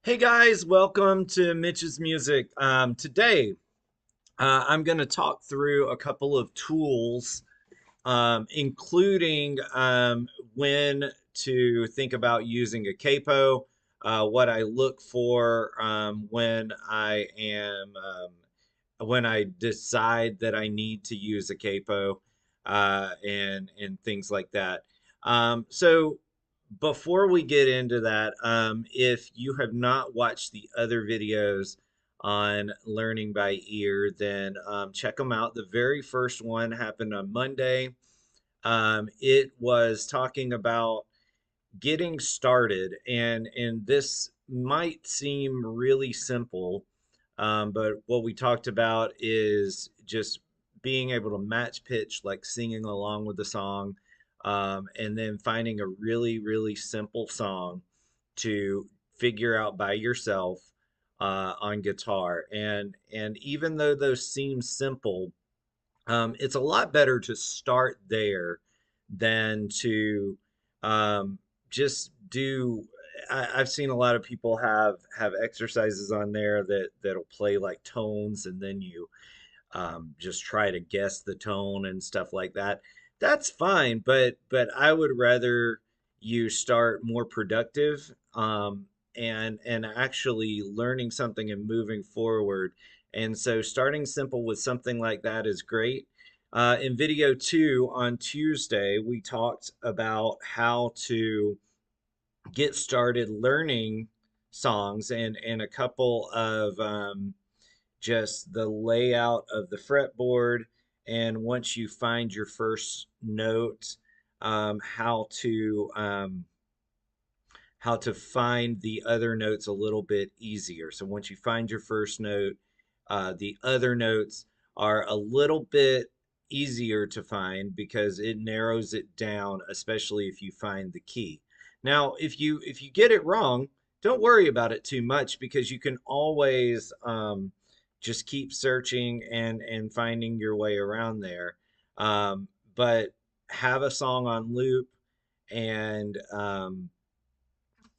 Hey guys, welcome to Mitch's Music. Today, I'm going to talk through a couple of tools, including when to think about using a capo, what I look for when I decide that I need to use a capo, and things like that. So before we get into that, if you have not watched the other videos on learning by ear, then check them out. The very first one happened on Monday. It was talking about getting started, and this might seem really simple, but what we talked about is just being able to match pitch, like singing along with the song, and then finding a really simple song to figure out by yourself on guitar. And even though those seem simple, it's a lot better to start there than to um, just do. I've seen a lot of people have exercises on there that'll play like tones, and then you just try to guess the tone and stuff like that. That's fine, but I would rather you start more productive, and actually learning something and moving forward. And so starting simple with something like that is great. In video two on Tuesday, we talked about how to get started learning songs and a couple of just the layout of the fretboard. And once you find your first note, how to find the other notes a little bit easier. So once you find your first note, the other notes are a little bit easier to find because it narrows it down, especially if you find the key. Now, if you get it wrong, don't worry about it too much because you can always just keep searching and finding your way around there. But have a song on loop, and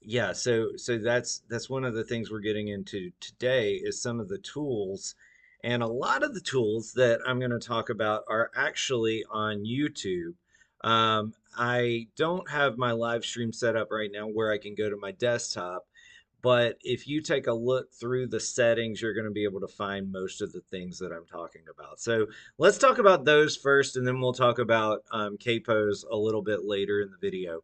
yeah, so that's one of the things we're getting into today is some of the tools. And a lot of the tools that I'm going to talk about are actually on YouTube. I don't have my live stream set up right now where I can go to my desktop, but if you take a look through the settings, you're going to be able to find most of the things that I'm talking about. So let's talk about those first, and then we'll talk about capos a little bit later in the video.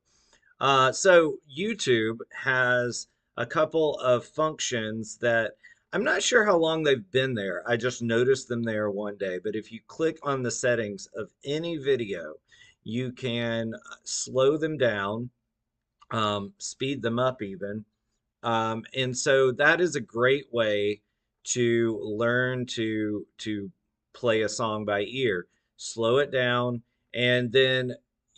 So YouTube has a couple of functions that I'm not sure how long they've been there. I just noticed them there one day. But if you click on the settings of any video, you can slow them down, speed them up even. And so that is a great way to learn to play a song by ear. Slow it down, and then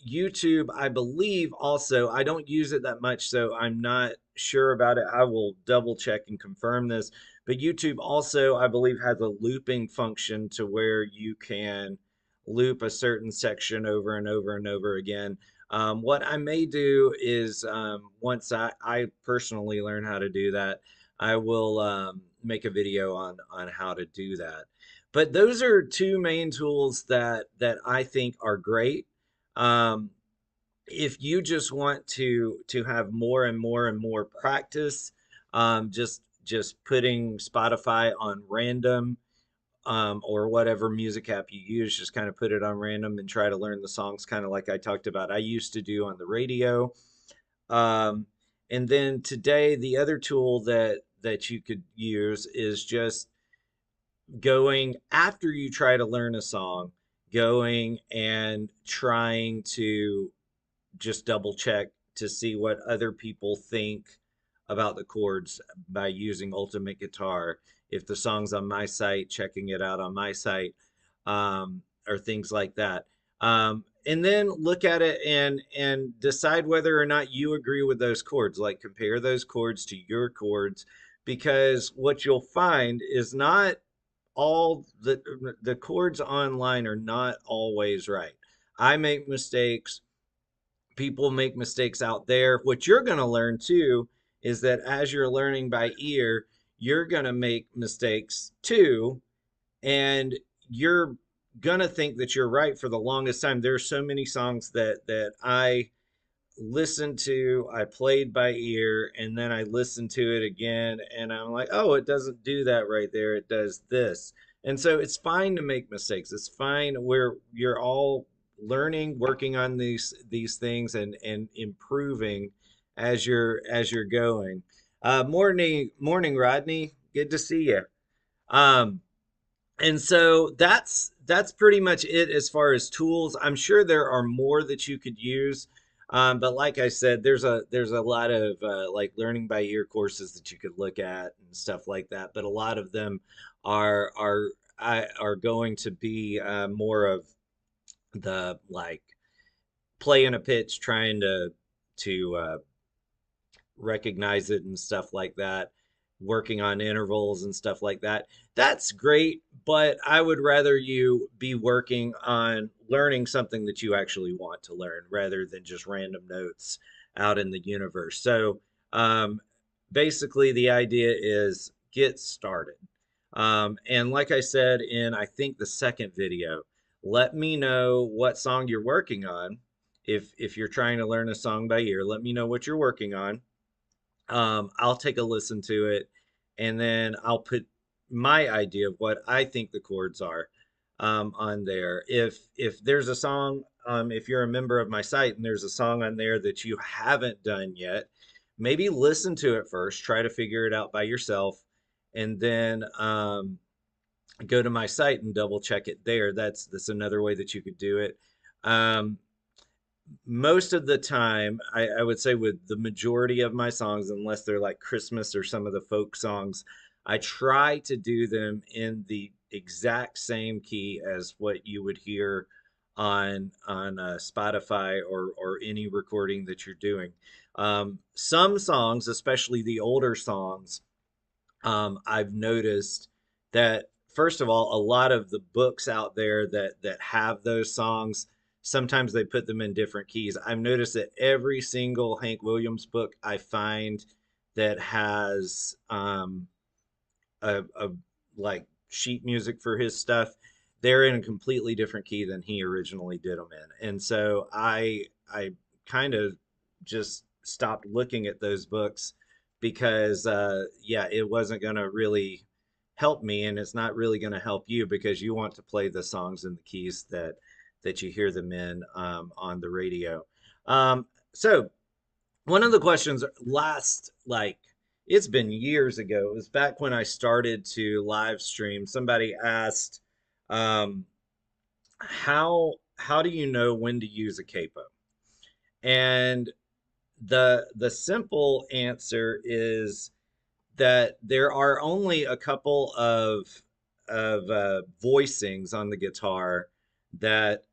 YouTube, I believe also, I don't use it that much, so I'm not sure about it. I will double check and confirm this. But YouTube also, I believe, has a looping function to where you can loop a certain section over and over and over again. What I may do is once I personally learn how to do that, I will make a video on how to do that. But those are two main tools that I think are great. Um, if you just want to have more and more and more practice, just putting Spotify on random, or whatever music app you use, just kind of put it on random and try to learn the songs, kind of like I talked about I used to do on the radio. Um, and then today, the other tool that you could use is just going after you try to learn a song, going and trying to just double check to see what other people think about the chords by using Ultimate Guitar. If the song's on my site, checking it out on my site, or things like that. And then look at it and decide whether or not you agree with those chords. Like compare those chords to your chords, because what you'll find is not all the chords online are not always right. I make mistakes, people make mistakes out there. What you're going to learn too is that as you're learning by ear, you're going to make mistakes too, and you're gonna think that you're right for the longest time. There's so many songs that I listened to, I played by ear, and then I listened to it again, and I'm like, oh, it doesn't do that right there. It does this. And so it's fine to make mistakes. It's fine. Where you're all learning, working on these things, and improving as you're going. Morning, Rodney. Good to see you. Um, and so that's pretty much it as far as tools. I'm sure there are more that you could use, but like I said, there's a lot of like learning by ear courses that you could look at and stuff like that. But a lot of them are going to be more of the like playing a pitch, trying to recognize it and stuff like that, working on intervals and stuff like that. That's great, but I would rather you be working on learning something that you actually want to learn rather than just random notes out in the universe. So, um, basically, the idea is get started. And like I said in, I think, the second video, let me know what song you're working on. If you're trying to learn a song by ear, let me know what you're working on. I'll take a listen to it, and then I'll put my idea of what I think the chords are on there. If there's a song, if you're a member of my site and there's a song on there that you haven't done yet, maybe listen to it first, try to figure it out by yourself, and then go to my site and double check it there. That's another way that you could do it. Um, Most of the time, I would say with the majority of my songs, unless they're like Christmas or some of the folk songs, I try to do them in the exact same key as what you would hear on Spotify or any recording that you're doing. Some songs, especially the older songs, I've noticed that first of all, a lot of the books out there that have those songs, sometimes they put them in different keys. I've noticed that every single Hank Williams book I find that has a like sheet music for his stuff, they're in a completely different key than he originally did them in. And so I kind of just stopped looking at those books because yeah, it wasn't going to really help me, and it's not really going to help you because you want to play the songs in the keys that you hear them in on the radio. So one of the questions last, like, it's been years ago. It was back when I started to live stream. Somebody asked, um, how do you know when to use a capo? And the simple answer is that there are only a couple of voicings on the guitar that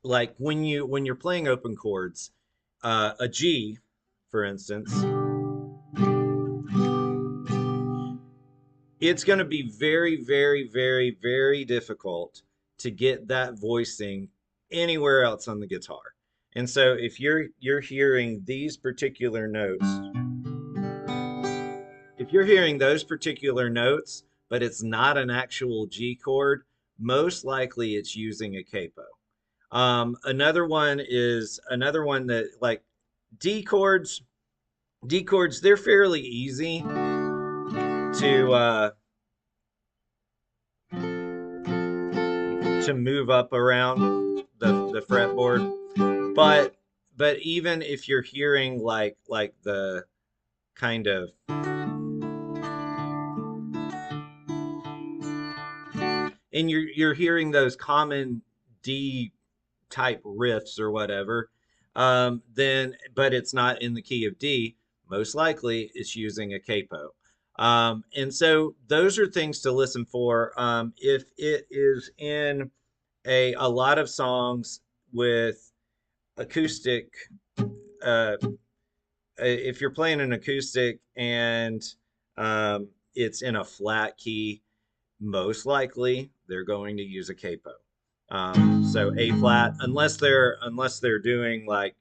like when you're playing open chords, a G, for instance, it's going to be very, very, very, very difficult to get that voicing anywhere else on the guitar. And so if you're hearing these particular notes, if you're hearing those particular notes, but it's not an actual G chord, most likely it's using a capo. Another one that like D chords. D chords, they're fairly easy to move up around the fretboard. But but even if you're hearing like the kind of, and you're hearing those common D type riffs or whatever, then but it's not in the key of D, most likely it's using a capo. And so those are things to listen for. If it is in a lot of songs with acoustic, uh, if you're playing an acoustic and it's in a flat key, most likely they're going to use a capo. So A flat, unless they're doing like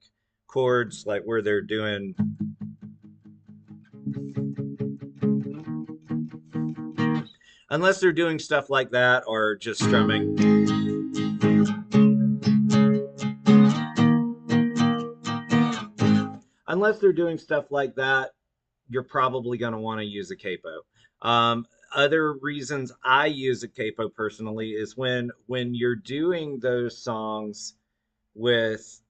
chords like where they're doing Unless they're doing stuff like that or just strumming. Unless they're doing stuff like that, you're probably going to want to use a capo. Um, Other reasons I use a capo personally is when you're doing those songs with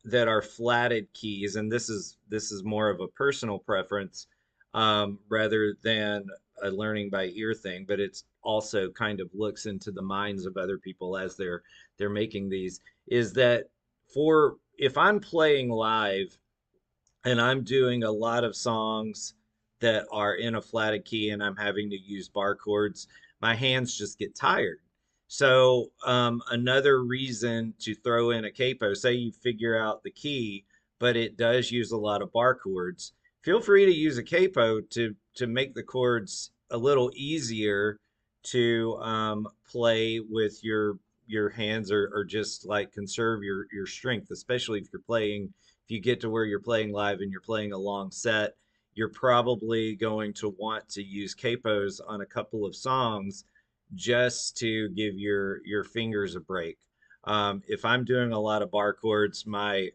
that are flatted keys, and this is more of a personal preference rather than a learning by ear thing, but it's also kind of looks into the minds of other people as they're making these. Is that for if I'm playing live and I'm doing a lot of songs that are in a flatted key and I'm having to use bar chords, my hands just get tired. So another reason to throw in a capo, say you figure out the key, but it does use a lot of bar chords. Feel free to use a capo to make the chords a little easier to play with your hands, or just like conserve your strength, especially if you're playing if you get to where you're playing live and you're playing a long set, you're probably going to want to use capos on a couple of songs just to give your fingers a break. If I'm doing a lot of bar chords, my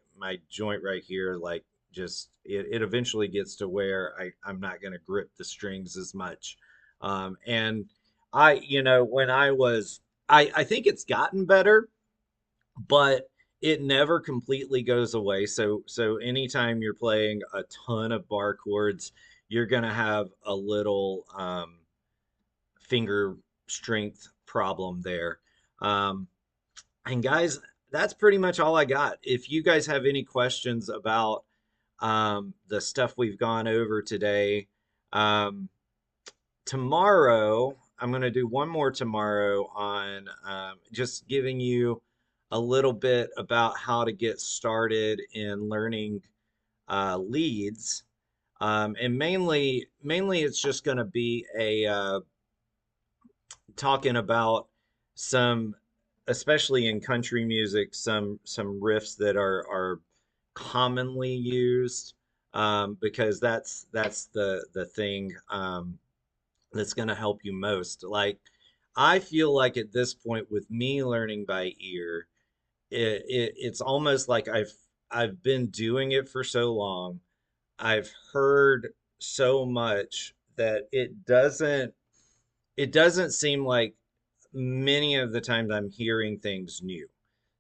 joint right here, like just it eventually gets to where I'm not going to grip the strings as much. And when I think it's gotten better, but it never completely goes away. So anytime you're playing a ton of bar chords, you're gonna have a little finger strength problem there. Um, and guys, that's pretty much all I got. If you guys have any questions about the stuff we've gone over today, um, tomorrow I'm going to do one more tomorrow on just giving you a little bit about how to get started in learning leads. And mainly it's just going to be a talking about some, especially in country music, some riffs that are commonly used, because that's the thing that's going to help you most. Like, I feel like at this point with me learning by ear, it's almost like I've been doing it for so long. I've heard so much that it doesn't seem like many of the times I'm hearing things new.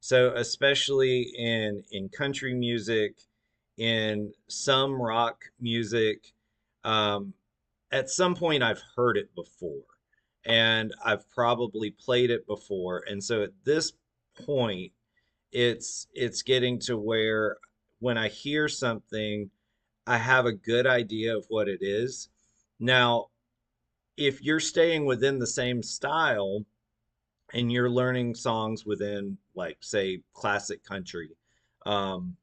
So especially in country music, in some rock music, um, at some point I've heard it before, and I've probably played it before. And so at this point, it's getting to where when I hear something, I have a good idea of what it is. Now, if you're staying within the same style and you're learning songs within, like, say, classic country, um,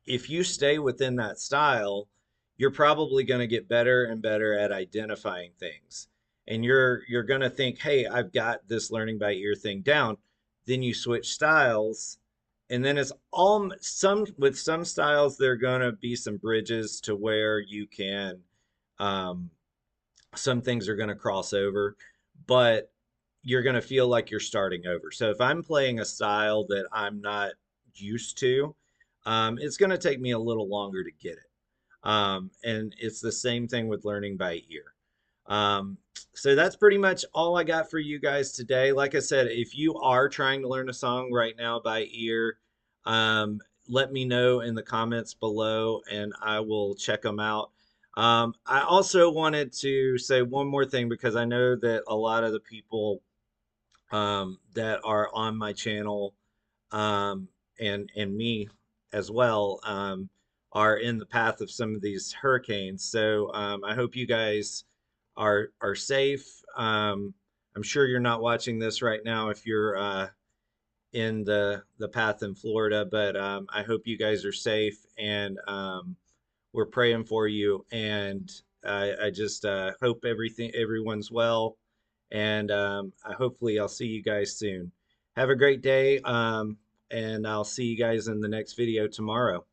if you stay within that style, you're probably going to get better and better at identifying things. And you're going to think, "Hey, I've got this learning by ear thing down." Then you switch styles, and then it's all some with some styles there're going to be some bridges to where you can um some things are going to cross over, but you're going to feel like you're starting over. So if I'm playing a style that I'm not used to, it's going to take me a little longer to get it. And it's the same thing with learning by ear. Um, so that's pretty much all I got for you guys today. Like I said, if you are trying to learn a song right now by ear, um, let me know in the comments below and I will check them out. I also wanted to say one more thing because I know that a lot of the people that are on my channel, um, and me as well, are in the path of some of these hurricanes. So I hope you guys are safe. I'm sure you're not watching this right now if you're in the path in Florida, but I hope you guys are safe, and we're praying for you. And I just hope everyone's well, and hopefully I'll see you guys soon. Have a great day, and I'll see you guys in the next video tomorrow.